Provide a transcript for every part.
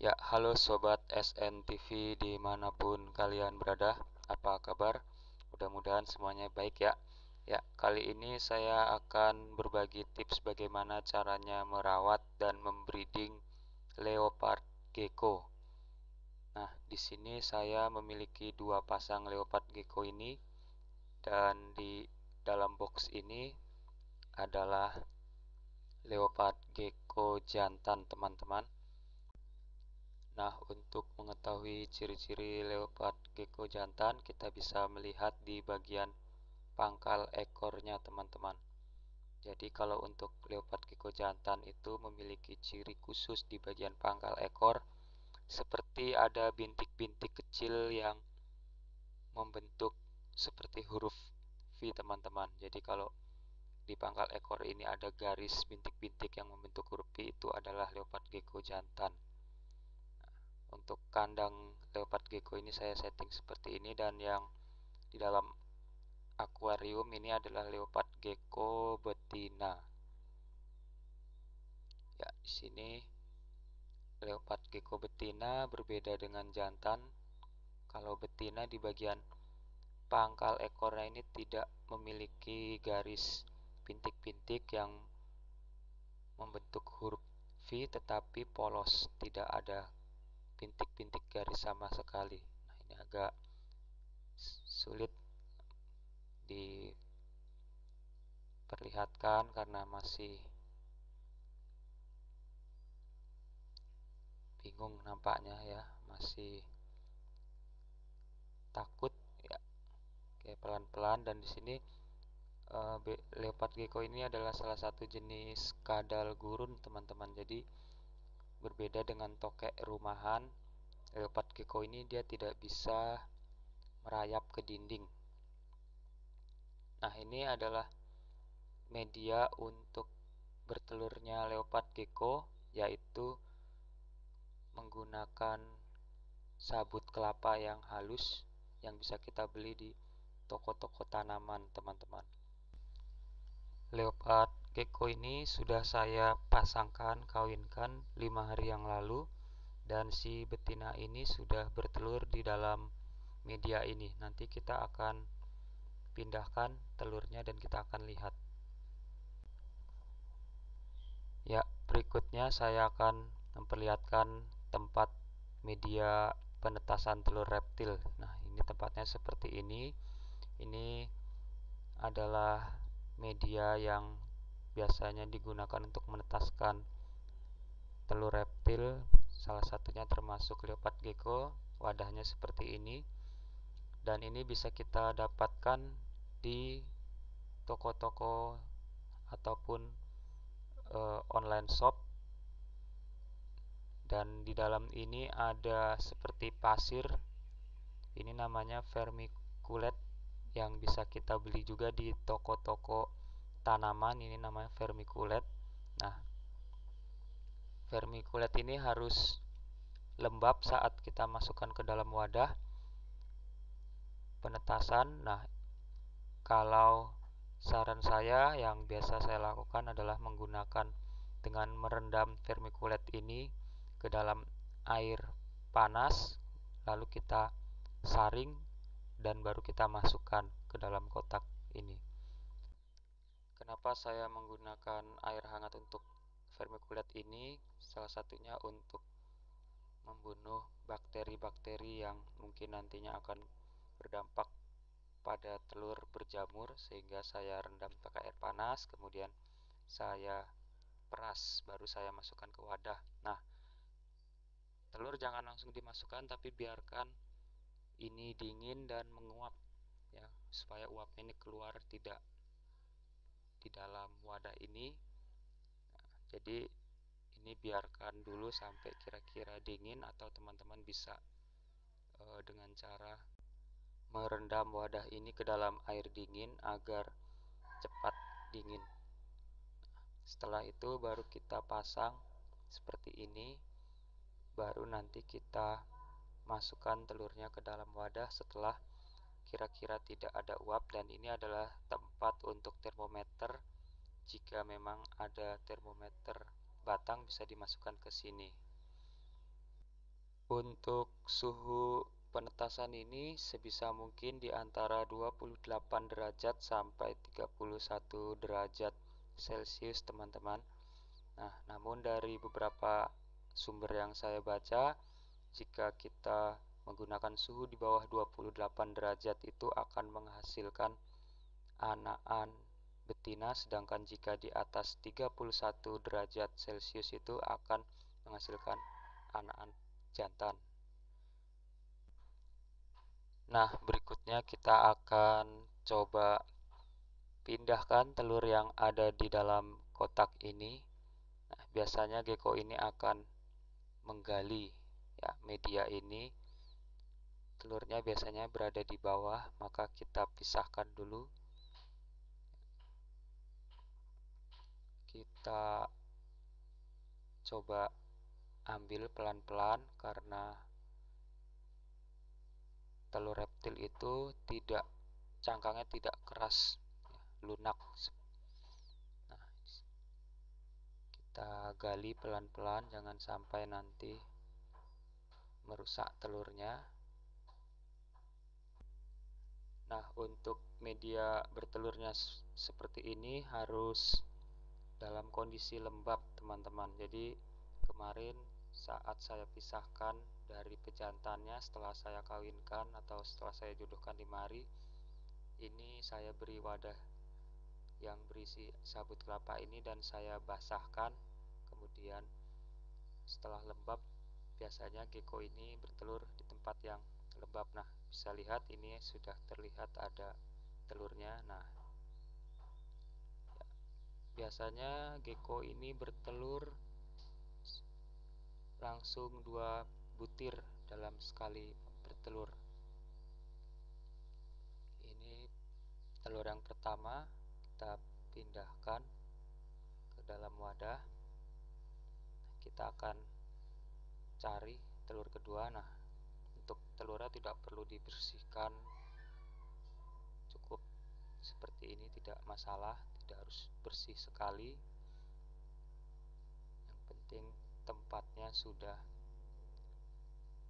Ya, halo Sobat SNTV dimanapun kalian berada, apa kabar? Mudah-mudahan semuanya baik ya. Ya, kali ini saya akan berbagi tips bagaimana caranya merawat dan membreeding leopard gecko. Nah, di sini saya memiliki dua pasang leopard gecko ini, dan di dalam box ini adalah leopard gecko jantan, teman-teman. Nah, untuk mengetahui ciri-ciri leopard gecko jantan, kita bisa melihat di bagian pangkal ekornya, teman-teman. Jadi, kalau untuk leopard gecko jantan itu memiliki ciri khusus di bagian pangkal ekor, seperti ada bintik-bintik kecil yang membentuk seperti huruf V, teman-teman. Jadi, kalau di pangkal ekor ini ada garis bintik-bintik yang membentuk huruf V, itu adalah leopard gecko jantan. Untuk kandang leopard gecko ini saya setting seperti ini, dan yang di dalam akuarium ini adalah leopard gecko betina. Ya, di sini leopard gecko betina berbeda dengan jantan. Kalau betina di bagian pangkal ekornya ini tidak memiliki garis bintik-bintik yang membentuk huruf V, tetapi polos, tidak ada bintik-bintik garis sama sekali. Nah, ini agak sulit diperlihatkan karena masih bingung nampaknya ya, masih takut ya. Oke, pelan-pelan. Dan di sini leopard gecko ini adalah salah satu jenis kadal gurun, teman-teman. Jadi berbeda dengan tokek rumahan, leopard gecko ini dia tidak bisa merayap ke dinding. Nah, ini adalah media untuk bertelurnya leopard gecko, yaitu menggunakan sabut kelapa yang halus yang bisa kita beli di toko-toko tanaman, teman-teman. Leopard gecko ini sudah saya pasangkan, kawinkan 5 hari yang lalu, dan si betina ini sudah bertelur di dalam media ini. Nanti kita akan pindahkan telurnya dan kita akan lihat. Ya, berikutnya saya akan memperlihatkan tempat media penetasan telur reptil. Nah, ini tempatnya seperti ini. Ini adalah media yang biasanya digunakan untuk menetaskan telur reptil, salah satunya termasuk leopard gecko. Wadahnya seperti ini, dan ini bisa kita dapatkan di toko-toko ataupun online shop. Dan di dalam ini ada seperti pasir, ini namanya vermiculite, yang bisa kita beli juga di toko-toko tanaman. Ini namanya vermiculite. Nah, vermiculite ini harus lembab saat kita masukkan ke dalam wadah penetasan. Nah, kalau saran saya yang biasa saya lakukan adalah menggunakan dengan merendam vermiculite ini ke dalam air panas, lalu kita saring dan baru kita masukkan ke dalam kotak ini. Kenapa saya menggunakan air hangat untuk vermiculite ini? Salah satunya untuk membunuh bakteri-bakteri yang mungkin nantinya akan berdampak pada telur berjamur, sehingga saya rendam pakai air panas, kemudian saya peras, baru saya masukkan ke wadah. Nah, telur jangan langsung dimasukkan, tapi biarkan ini dingin dan menguap ya, supaya uapnya ini keluar, tidak di dalam wadah ini. Nah, jadi ini biarkan dulu sampai kira-kira dingin, atau teman-teman bisa dengan cara merendam wadah ini ke dalam air dingin agar cepat dingin. Setelah itu baru kita pasang seperti ini, baru nanti kita masukkan telurnya ke dalam wadah setelah kira-kira tidak ada uap. Dan ini adalah tempat untuk termometer. Jika memang ada termometer batang, bisa dimasukkan ke sini. Untuk suhu penetasan ini sebisa mungkin di antara 28 derajat sampai 31 derajat Celcius, teman-teman. Nah, namun dari beberapa sumber yang saya baca, jika kita menggunakan suhu di bawah 28 derajat itu akan menghasilkan anakan betina, sedangkan jika di atas 31 derajat Celcius itu akan menghasilkan anakan jantan. Nah, berikutnya kita akan coba pindahkan telur yang ada di dalam kotak ini. Nah, biasanya gecko ini akan menggali ya media ini. Telurnya biasanya berada di bawah, maka kita pisahkan dulu. Kita coba ambil pelan-pelan karena telur reptil itu cangkangnya tidak keras, lunak. Nah, kita gali pelan-pelan, jangan sampai nanti merusak telurnya. Nah, untuk media bertelurnya seperti ini harus dalam kondisi lembab, teman-teman. Jadi kemarin saat saya pisahkan dari pejantannya setelah saya kawinkan atau setelah saya jodohkan di mari, ini saya beri wadah yang berisi sabut kelapa ini dan saya basahkan. Kemudian setelah lembab, biasanya gecko ini bertelur di tempat yang lembab. Nah, bisa lihat ini sudah terlihat ada telurnya. Nah, biasanya gecko ini bertelur langsung 2 butir dalam sekali bertelur. Ini telur yang pertama, kita pindahkan ke dalam wadah. Kita akan cari telur kedua. Nah, untuk telurnya tidak perlu dibersihkan, cukup seperti ini, tidak masalah, tidak harus bersih sekali. Yang penting tempatnya sudah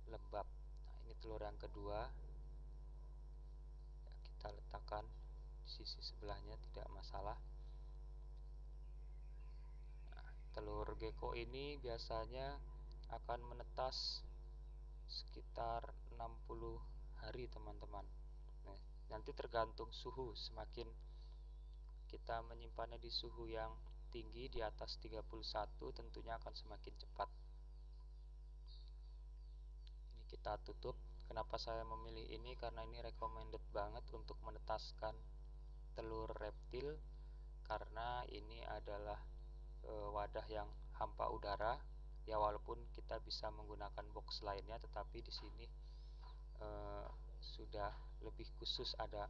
lembab. Nah, ini telur yang kedua, ya, kita letakkan di sisi sebelahnya, tidak masalah. Nah, telur gecko ini biasanya akan menetas sekitar 60 hari, teman-teman. Nah, nanti tergantung suhu, semakin kita menyimpannya di suhu yang tinggi di atas 31 tentunya akan semakin cepat. Ini kita tutup. Kenapa saya memilih ini? Karena ini recommended banget untuk menetaskan telur reptil, karena ini adalah wadah yang hampa udara. Ya, walaupun kita bisa menggunakan box lainnya, tetapi di sini sudah lebih khusus, ada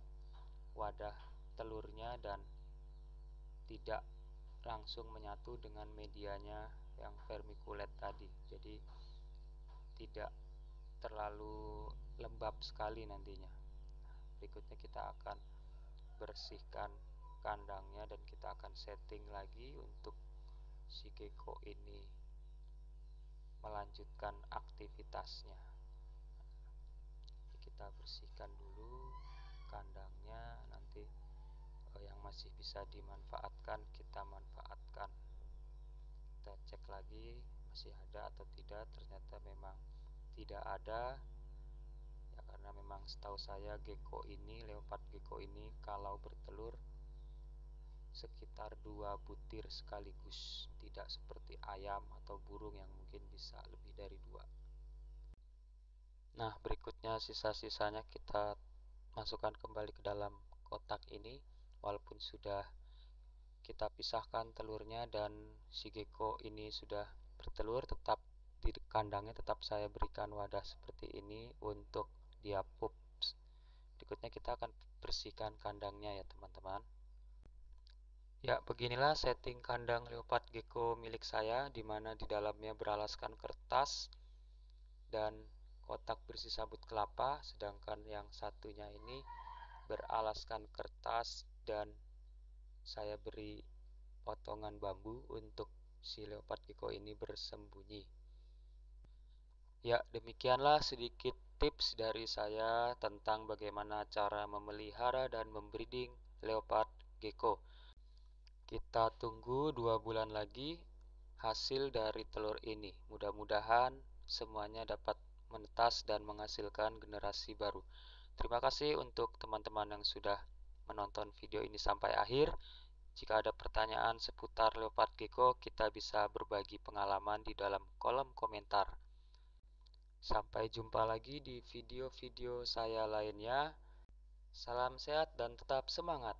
wadah telurnya dan tidak langsung menyatu dengan medianya yang vermiculite tadi. Jadi tidak terlalu lembab sekali nantinya. Berikutnya kita akan bersihkan kandangnya dan kita akan setting lagi untuk si gecko ini melanjutkan aktivitasnya. Kita bersihkan dulu kandangnya, nanti yang masih bisa dimanfaatkan kita manfaatkan. Kita cek lagi masih ada atau tidak. Ternyata memang tidak ada ya, karena memang setahu saya gecko ini, leopard gecko ini kalau bertelur sekitar 2 butir sekaligus, tidak seperti ayam atau burung yang mungkin bisa lebih dari 2. Nah, berikutnya sisa-sisanya kita masukkan kembali ke dalam kotak ini. Walaupun sudah kita pisahkan telurnya dan si gecko ini sudah bertelur, tetap di kandangnya tetap saya berikan wadah seperti ini untuk dia pups. Berikutnya kita akan bersihkan kandangnya ya, teman-teman. Ya, beginilah setting kandang leopard gecko milik saya, di mana di dalamnya beralaskan kertas dan kotak berisi sabut kelapa, sedangkan yang satunya ini beralaskan kertas dan saya beri potongan bambu untuk si leopard gecko ini bersembunyi. Ya, demikianlah sedikit tips dari saya tentang bagaimana cara memelihara dan membreeding leopard gecko. Kita tunggu 2 bulan lagi hasil dari telur ini. Mudah-mudahan semuanya dapat menetas dan menghasilkan generasi baru. Terima kasih untuk teman-teman yang sudah menonton video ini sampai akhir. Jika ada pertanyaan seputar leopard gecko, kita bisa berbagi pengalaman di dalam kolom komentar. Sampai jumpa lagi di video-video saya lainnya. Salam sehat dan tetap semangat.